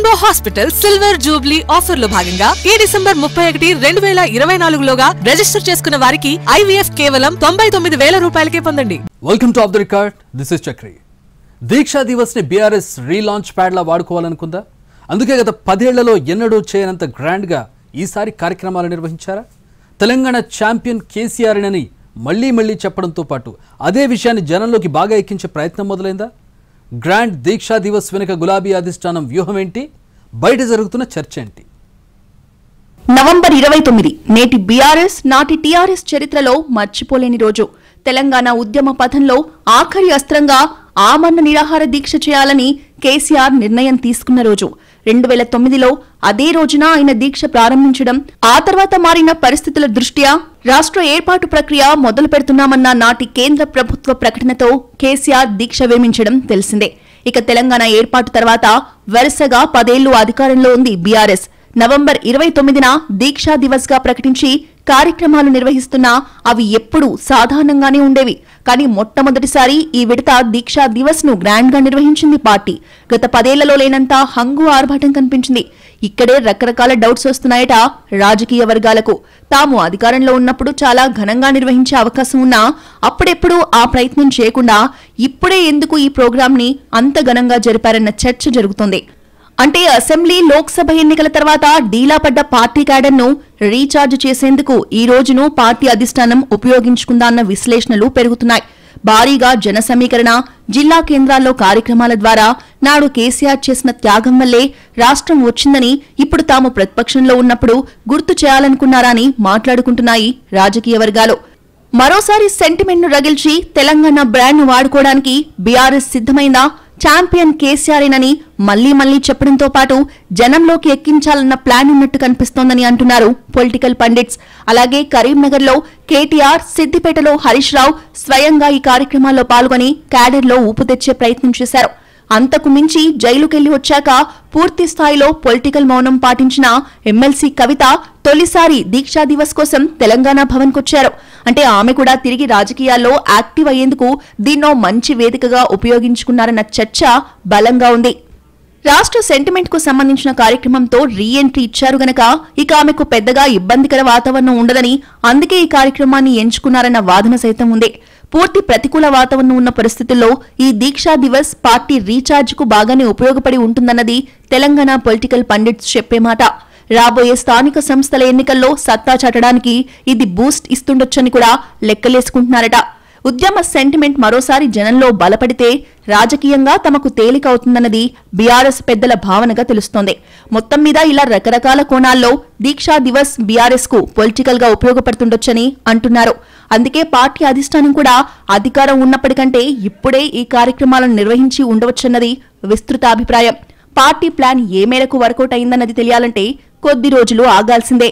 Rainbow hospital silver Jubilee offer లో భాగంగా ఈ డిసెంబర్ 31, 2024 లోగా రిజిస్టర్ చేసుకున్న వారికి IVF కేవలం 99,000 రూపాయలకే పొందండి. Welcome to off the record. This is Chakri. Deeksha Diwas ని బీఆర్ఎస్ రీలాంచ్ ప్యాడ్ లా వాడుకోవాలనుకుందా? అందుకే గత 10 ఏళ్లలో ఎన్నడూ చేయనంత గ్రాండ్ గా ఈసారి కార్యక్రమాలు నిర్వహించారా? తెలంగాణ ఛాంపియన్ కేసీఆర్ అని మళ్లీ చెప్పడంతో పాటు అదే విషయాన్ని జనంలోకి బాగా ఎక్కించే ప్రయత్నం మొదలైందా? గ్రాండ్ దీక్షా దివస్ వెనుక గులాబీ అధిష్టానం వ్యూహం ఏంటి? బయట జరుగుతున్న చర్చ ఏంటి? నవంబర్ 29 నేటి బీఆర్ఎస్ నాటి టీఆర్ఎస్ చరిత్రలో మర్చిపోలేని రోజు. తెలంగాణ ఉద్యమ పథంలో ఆఖరి అస్త్రంగా ఆమరణ నిరాహార దీక్ష చేయాలని కేసీఆర్ నిర్ణయం తీసుకున్న రోజు. 2009లో అదే రోజున ఆయన దీక్ష ప్రారంభించడం, ఆ తర్వాత మారిన పరిస్థితుల దృష్ట్యా రాష్ట్ర ఏర్పాటు ప్రక్రియ మొదలు పెడుతున్నామన్న నాటి కేంద్ర ప్రభుత్వ ప్రకటనతో కేసీఆర్ దీక్ష విరమించడం తెలిసిందే. ఇక తెలంగాణ ఏర్పాటు తర్వాత వరుసగా 10 ఏళ్లు అధికారంలో ఉంది బీఆర్ఎస్. నవంబర్ 29న దీక్షా దివస్ గా ప్రకటించి కార్యక్రమాలు నిర్వహిస్తున్నా అవి ఎప్పుడూ సాధారణంగానే ఉండేవి. కానీ మొట్టమొదటిసారి ఈ విడత దీక్షా దివస్ ను గ్రాండ్ గా నిర్వహించింది పార్టీ. గత 10 ఏళ్లలో లేనంత హంగు ఆర్భాటం కనిపించింది. ఇక్కడే రకరకాల డౌట్స్ వస్తున్నాయట రాజకీయ వర్గాలకు. తాము అధికారంలో ఉన్నప్పుడు చాలా ఘనంగా నిర్వహించే అవకాశం ఉన్నా అప్పుడెప్పుడు ఆ ప్రయత్నం చేయకుండా ఇప్పుడే ఎందుకు ఈ ప్రోగ్రాం ని అంత ఘనంగా జరిపారన్న చర్చ జరుగుతోంది. అంటే అసెంబ్లీ, లోక్సభ ఎన్నికల తర్వాత డీలా పడ్డ పార్టీ క్యాడర్ ను రీఛార్జ్ చేసేందుకు ఈ రోజును పార్టీ అధిష్టానం ఉపయోగించుకుందా అన్న విశ్లేషణలు పెరుగుతున్నాయి. భారీగా జన సమీకరణ, జిల్లా కేంద్రాల్లో కార్యక్రమాల ద్వారా నాడు కేసీఆర్ చేసిన త్యాగం వల్లే రాష్ట్రం వచ్చిందని ఇప్పుడు తాము ప్రతిపక్షంలో ఉన్నప్పుడు గుర్తు చేయాలనుకున్నారా అని మాట్లాడుకుంటున్నాయి రాజకీయ వర్గాలు. మరోసారి సెంటిమెంట్ ను రగిల్చి తెలంగాణ బ్రాండ్ ను వాడుకోవడానికి బీఆర్ఎస్ సిద్ధమైందా? ఛాంపియన్ కేసీఆర్ఏనని మళ్లీ చెప్పడంతో పాటు జనంలోకి ఎక్కించాలన్న ప్లాన్ ఉన్నట్టు కనిపిస్తోందని అంటున్నారు పొలిటికల్ పండిట్స్. అలాగే కరీంనగర్లో కేటీఆర్, సిద్దిపేటలో హరీష్ రావు స్వయంగా ఈ కార్యక్రమాల్లో పాల్గొని క్యాడర్లో ఊపు తెచ్చే ప్రయత్నం చేశారు. అంతకు మించి జైలుకెళ్లి వచ్చాక పూర్తి స్థాయిలో పొలిటికల్ మౌనం పాటించిన ఎమ్మెల్సీ కవిత తొలిసారి దీక్షా దివస్ కోసం తెలంగాణ భవన్ కొచ్చారు. అంటే ఆమె కూడా తిరిగి రాజకీయాల్లో యాక్టివ్ అయ్యేందుకు దీన్నో మంచి వేదికగా ఉపయోగించుకున్నారన్న చర్చ బలంగా ఉంది. రాష్ట్ర సెంటిమెంట్ కు సంబంధించిన కార్యక్రమంతో రీ ఎంట్రీ ఇచ్చారు గనక ఇక ఆమెకు పెద్దగా ఇబ్బందికర వాతావరణం ఉండదని, అందుకే ఈ కార్యక్రమాన్ని ఎంచుకున్నారన్న వాదన సైతం ఉంది. పూర్తి ప్రతికూల వాతావరణం ఉన్న పరిస్థితుల్లో ఈ దీక్షా దివస్ పార్టీ రీఛార్జ్ కు బాగానే ఉపయోగపడి ఉంటుందన్నది తెలంగాణ పొలిటికల్ పండిట్స్ చెప్పే మాట. రాబోయే స్థానిక సంస్థల ఎన్నికల్లో సత్తా చాటడానికి ఇది బూస్ట్ ఇస్తుండొచ్చని కూడా లెక్కలేసుకుంటున్నారట. ఉద్యమ సెంటిమెంట్ మరోసారి జనంలో బలపడితే రాజకీయంగా తమకు తేలిక అవుతుందన్నది బీఆర్ఎస్ పెద్దల భావనగా తెలుస్తోంది. మొత్తం మీద ఇలా రకరకాల కోణాల్లో దీక్షా దివస్ బీఆర్ఎస్ కు పొలిటికల్ గా ఉపయోగపడుతుండొచ్చని అంటున్నారు. అందుకే పార్టీ అధిష్టానం కూడా అధికారం ఉన్నప్పటికంటే ఇప్పుడే ఈ కార్యక్రమాలను నిర్వహించి ఉండవచ్చన్నది విస్తృత అభిప్రాయం. పార్టీ ప్లాన్ ఏ మేరకు వర్కౌట్ అయిందన్నది తెలియాలంటే కొద్ది రోజులు ఆగాల్సిందే.